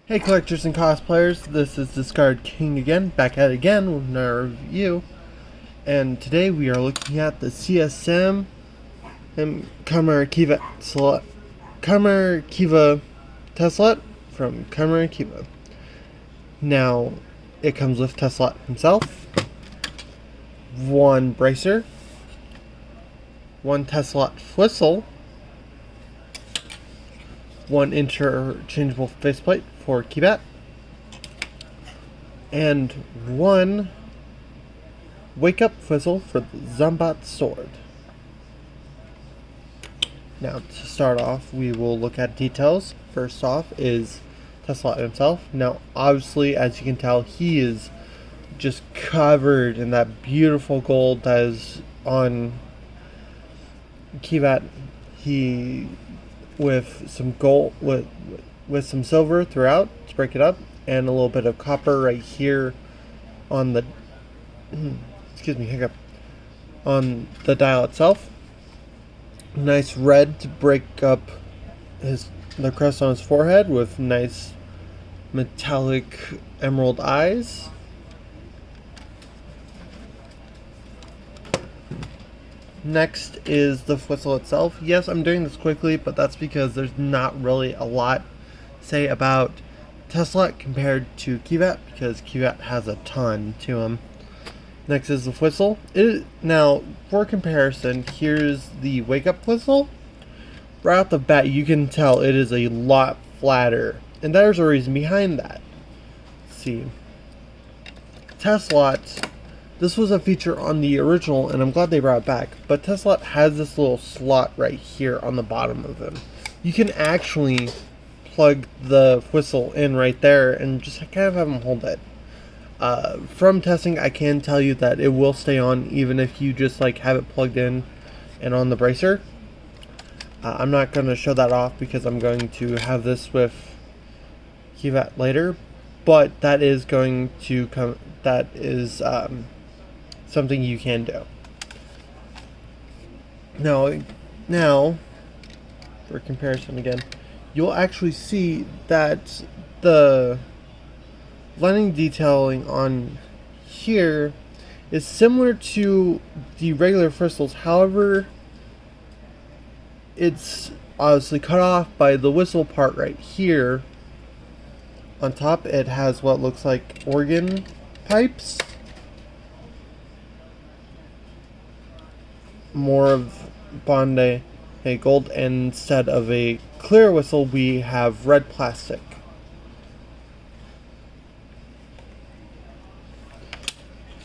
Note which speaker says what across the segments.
Speaker 1: Hey collectors and cosplayers, this is Discard King again, back at it again with another review. And today we are looking at the Csm Kamen Kiva tatsulot from Kamen Kiva. Now, it comes with tatsulot himself, one bracer, one tatsulot whistle, one interchangeable faceplate for kiva, and one wake up whistle for the Zombat sword. Now, to start off, we will look at details. First off is tatsulot himself. Now, obviously, as you can tell, he is just covered in that beautiful gold that is on kiva. He with some gold with some silver throughout to break it up, and a little bit of copper right here on the on the dial itself. Nice red to break up the crest on his forehead with nice metallic emerald eyes. Next is the whistle itself. Yes, I'm doing this quickly, but that's because there's not really a lot to say about tatsulot compared to kiva, because kiva has a ton to him. Next is the whistle. Now, for comparison, here's the wake up whistle. Right off the bat, you can tell it is a lot flatter, and there's a reason behind that. Let's see, tatsulot. This was a feature on the original, and I'm glad they brought it back. But tatsulot has this little slot right here on the bottom of him. You can actually plug the whistle in right there and just kind of have him hold it. From testing, I can tell you that it will stay on even if you just like have it plugged in and on the bracer. I'm not going to show that off because I'm going to have this with kiva later, but that is going to come. That is something you can do. Now, for comparison again, you'll actually see that the lining detailing on here is similar to the regular crystals. However, it's obviously cut off by the whistle part right here. On top, it has what looks like organ pipes. More of Bondi gold, and instead of a clear whistle, we have red plastic.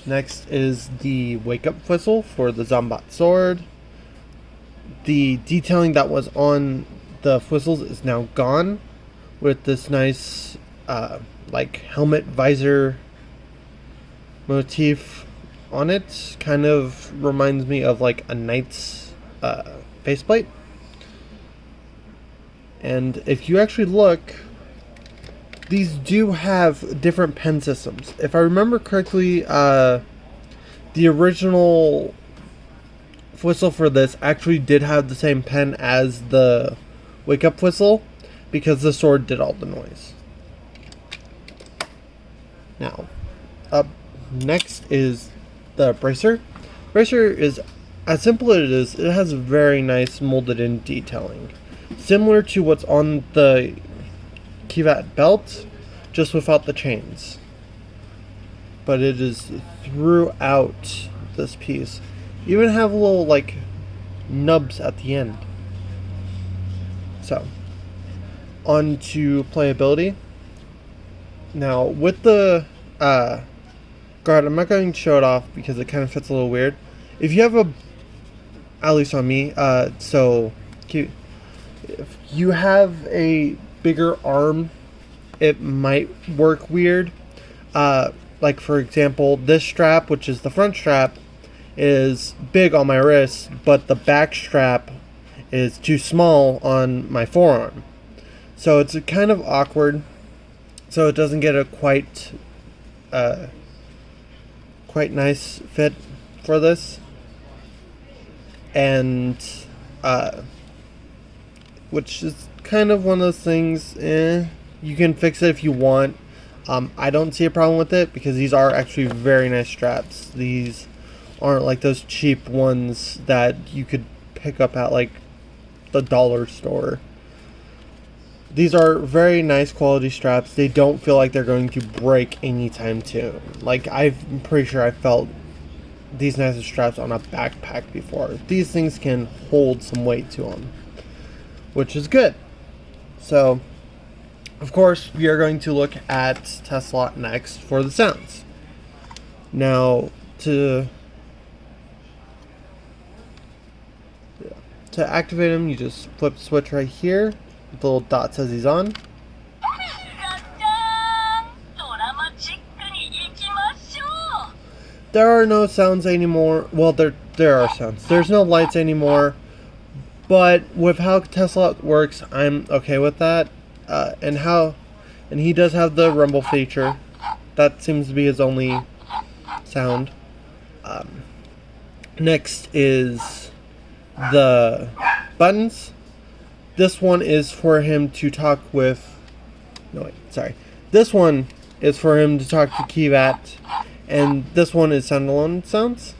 Speaker 1: Next is the wake up whistle for the Zombat sword. The detailing that was on the whistles is now gone, with this nice like helmet visor motif on it. Kind of reminds me of like a knight's faceplate. And if you actually look, these do have different pen systems. If I remember correctly, the original whistle for this actually did have the same pen as the wake up whistle, because the sword did all the noise. Now, up next is the bracer. Bracer is as simple as it is. It has very nice molded in detailing, similar to what's on the kiva belt, just without the chains. But it is throughout this piece. Even have little like nubs at the end. So, on to playability. Now, with the guard, I'm not going to show it off because it kind of fits a little weird. If you have at least on me, if you have a bigger arm, it might work weird. Like for example, this strap, which is the front strap, is big on my wrist, but the back strap is too small on my forearm. So it's kind of awkward. So it doesn't get a quite nice fit for this. And which is kind of one of those things, You can fix it if you want. I don't see a problem with it because these are actually very nice straps. These aren't like those cheap ones that you could pick up at like the dollar store. These are very nice quality straps. They don't feel like they're going to break anytime soon. Like, I'm pretty sure I felt these nicer straps on a backpack before. These things can hold some weight to them, which is good. So, of course, we are going to look at tatsulot next for the sounds. Now, to activate him, you just flip the switch right here. The little dot says he's on. There are no sounds anymore. Well, there are sounds. There's no lights anymore. But with how tatsulot works, I'm okay with that. And he does have the rumble feature. That seems to be his only sound. Next is the buttons. This one is for him to talk with... No, wait, sorry. This one is for him to talk to kiva, and this one is standalone sounds.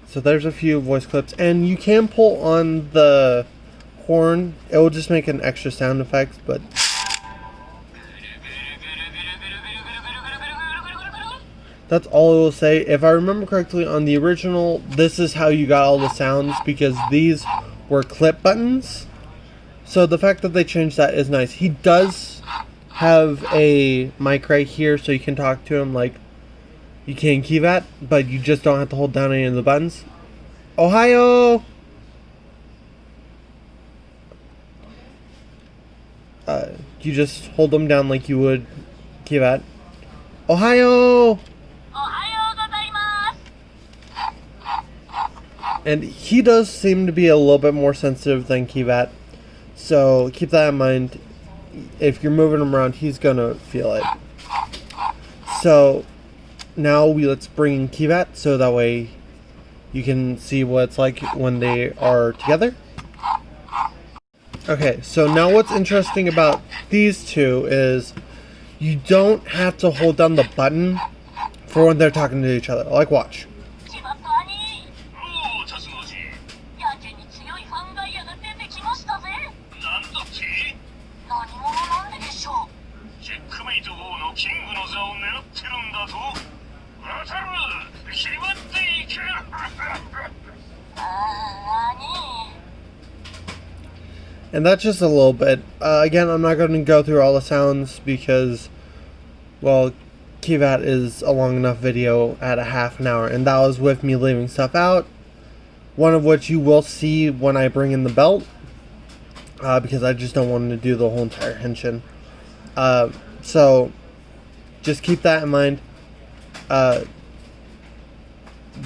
Speaker 1: So there's a few voice clips, and you can pull on the horn. It will just make an extra sound effect, but that's all it will say. If I remember correctly, on the original, this is how you got all the sounds, because these were clip buttons. So the fact that they changed that is nice. He does have a mic right here, so you can talk to him like you can kiva, but you just don't have to hold down any of the buttons. Ohio! You just hold them down like you would kiva. Ohio! And he does seem to be a little bit more sensitive than kiva, so keep that in mind. If you're moving him around, he's gonna feel it. So now let's bring in kiva, so that way you can see what it's like when they are together. Okay, so now what's interesting about these two is you don't have to hold down the button for when they're talking to each other. Like, watch. And that's just a little bit. Again, I'm not going to go through all the sounds because, well, kiva is a long enough video at a half an hour, and that was with me leaving stuff out, one of which you will see when I bring in the belt, because I just don't want to do the whole entire henshin. So just keep that in mind.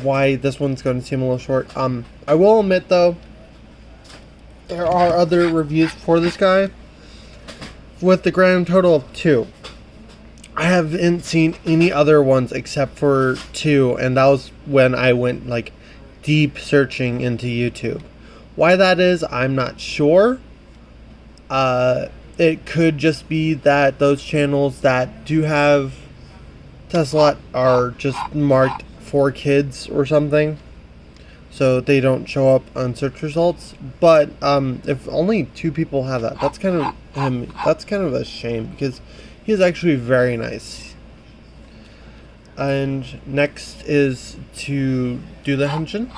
Speaker 1: Why this one's going to seem a little short. I will admit, though, there are other reviews for this guy with the grand total of 2. I haven't seen any other ones except for 2, and that was when I went like deep searching into YouTube. Why that is, I'm not sure. It could just be that those channels that do have tatsulot are just marked for kids or something, so they don't show up on search results. But if only 2 people have that, that's kind of a shame, because he's actually very nice. And next is to do the henshin.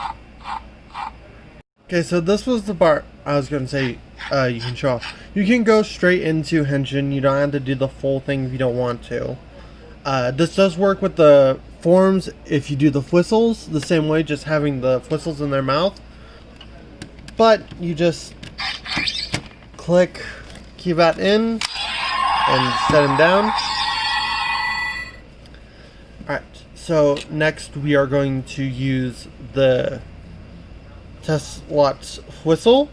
Speaker 1: Okay, so this was the part I was going to say you can show off. You can go straight into henshin. You don't have to do the full thing if you don't want to. This does work with the forms if you do the whistles the same way, just having the whistles in their mouth. But you just click kiva in and set him down. Alright, so next we are going to use the tatsulot's whistle.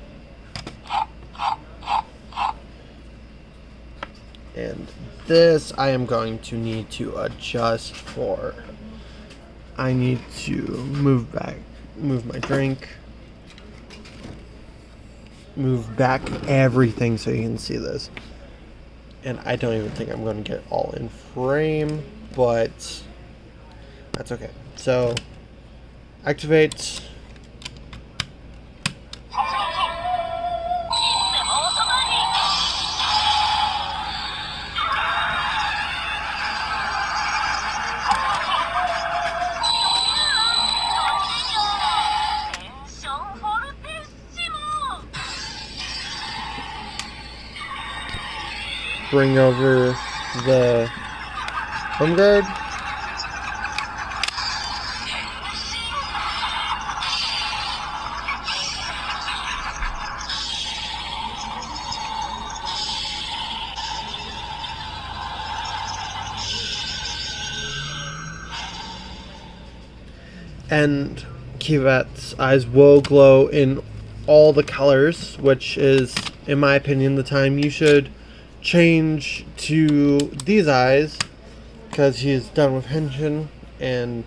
Speaker 1: And this I am going to need to adjust for. I need to move my drink, move back everything so you can see this. And I don't even think I'm going to get all in frame, but that's okay. So, activate. Bring over the home guard. And Kiva's eyes will glow in all the colors, which is, in my opinion, the time you should change to these eyes, because he's done with Henshin and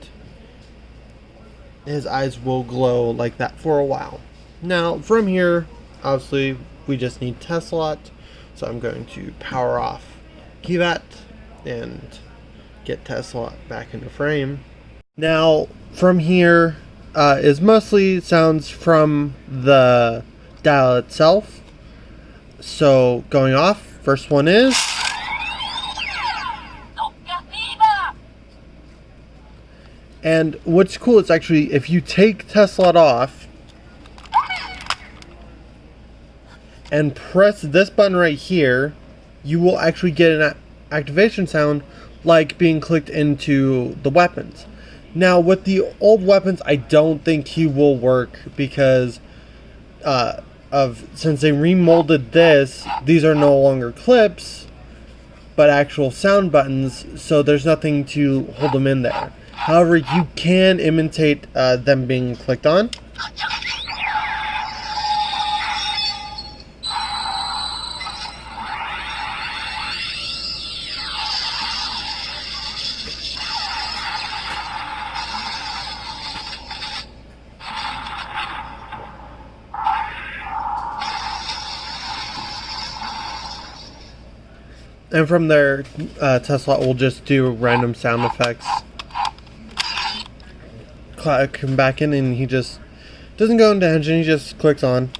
Speaker 1: his eyes will glow like that for a while. Now from here, obviously we just need tatsulot, so I'm going to power off Kiva and get tatsulot back into frame. Now from here is mostly sounds from the dial itself. So going off, first one is, and what's cool is actually if you take tatsulot off and press this button right here, you will actually get an activation sound like being clicked into the weapons. Now with the old weapons, I don't think he will work because since they remolded this, these are no longer clips, but actual sound buttons, so there's nothing to hold them in there. However, you can imitate them being clicked on. And from there, tatsulot will just do random sound effects. Come back in and he just doesn't go into Henshin, he just clicks on.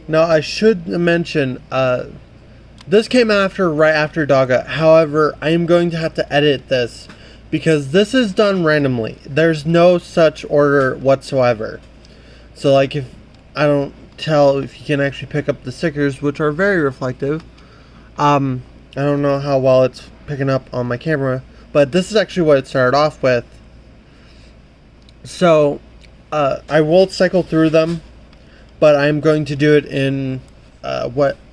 Speaker 1: Now, I should mention, this came right after Daga. However, I am going to have to edit this because this is done randomly. There's no such order whatsoever. So, like, if I don't tell if you can actually pick up the stickers, which are very reflective. I don't know how well it's picking up on my camera, but this is actually what it started off with. So, I will cycle through them, but I'm going to do it in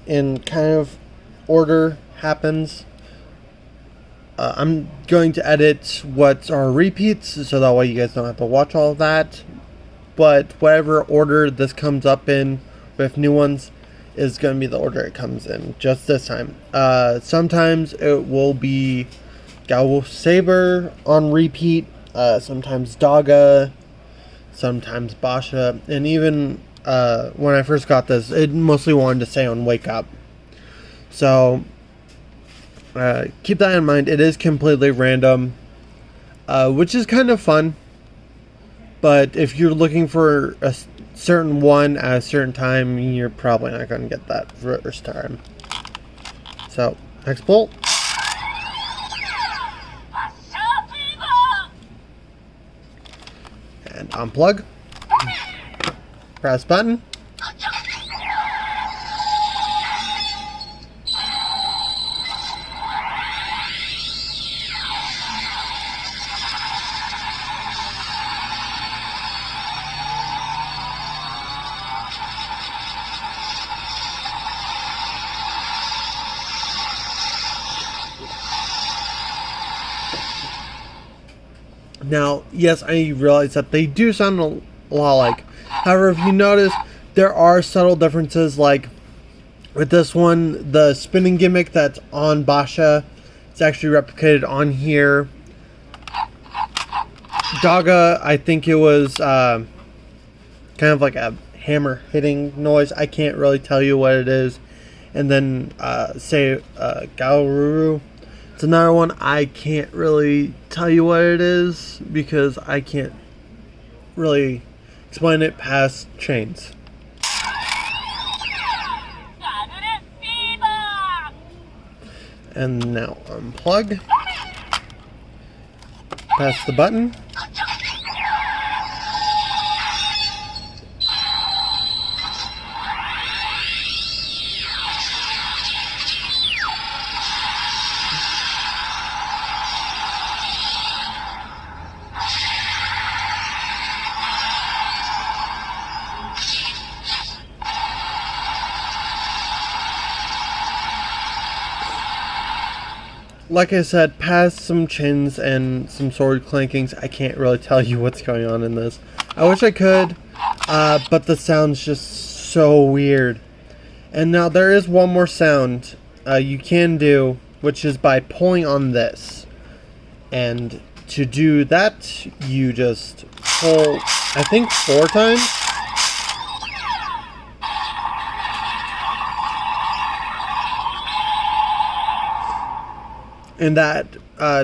Speaker 1: in kind of order happens. I'm going to edit what are repeats, so that way you guys don't have to watch all of that. But whatever order this comes up in with new ones is going to be the order it comes in, just this time. Sometimes it will be Gao Saber on repeat, sometimes Daga, sometimes Basha, and even when I first got this, it mostly wanted to stay on Wake Up. So keep that in mind. It is completely random, which is kind of fun. But if you're looking for a certain one at a certain time, you're probably not going to get that first time. So, next bolt. And unplug. Press button. Now, yes, I realize that they do sound a lot alike. However, if you notice, there are subtle differences, like with this one, the spinning gimmick that's on Basha, it's actually replicated on here. Daga, I think it was kind of like a hammer hitting noise. I can't really tell you what it is. And then Gaururu, it's another one. I can't really tell you what it is because I can't really explain it past chains. And now unplug. Press the button. Like I said, past some chins and some sword clankings, I can't really tell you what's going on in this. I wish I could, but the sound's just so weird. And now there is one more sound you can do, which is by pulling on this. And to do that, you just pull, I think, 4 times. And that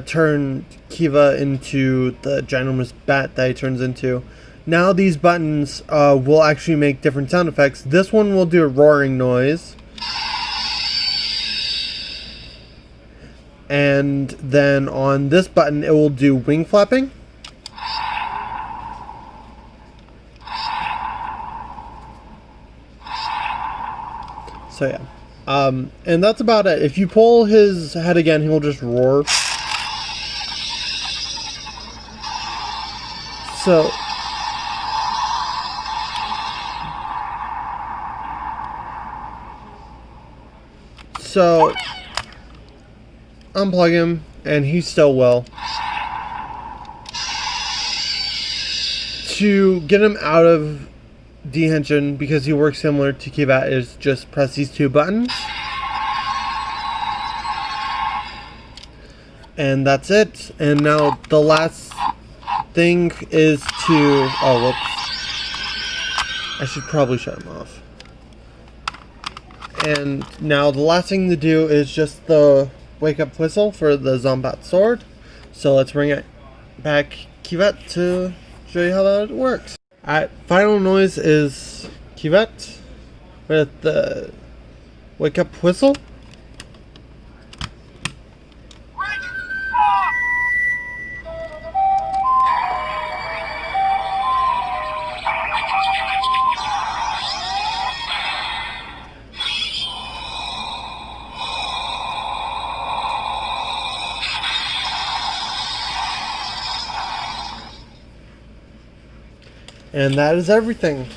Speaker 1: turned Kiva into the ginormous bat that he turns into. Now these buttons will actually make different sound effects. This one will do a roaring noise. And then on this button it will do wing flapping. So yeah. And that's about it. If you pull his head again, he'll just roar. So unplug him, and he still will. To get him out of dehension, because he works similar to Kiva, is just press these 2 buttons. And that's it. And now the last thing is to... Oh, whoops. I should probably shut him off. And now the last thing to do is just the wake up whistle for the Zombat sword. So let's bring it back Kivet to show you how that works. Alright, final noise is Kivet with the wake up whistle. And that is everything.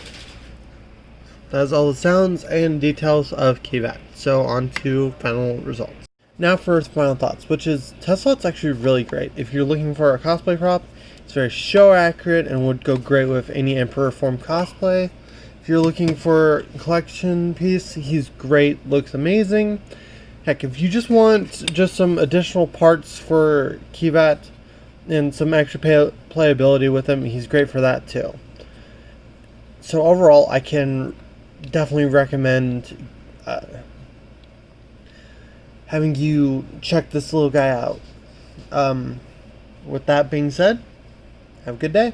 Speaker 1: That is all the sounds and details of Kivat. So on to final results. Now for final thoughts, which is tatsulot's actually really great. If you're looking for a cosplay prop, it's very show accurate and would go great with any Emperor form cosplay. If you're looking for a collection piece, he's great, looks amazing. Heck, if you just want just some additional parts for Kivat and some extra playability with him, he's great for that too. So overall, I can definitely recommend having you check this little guy out. With that being said, have a good day.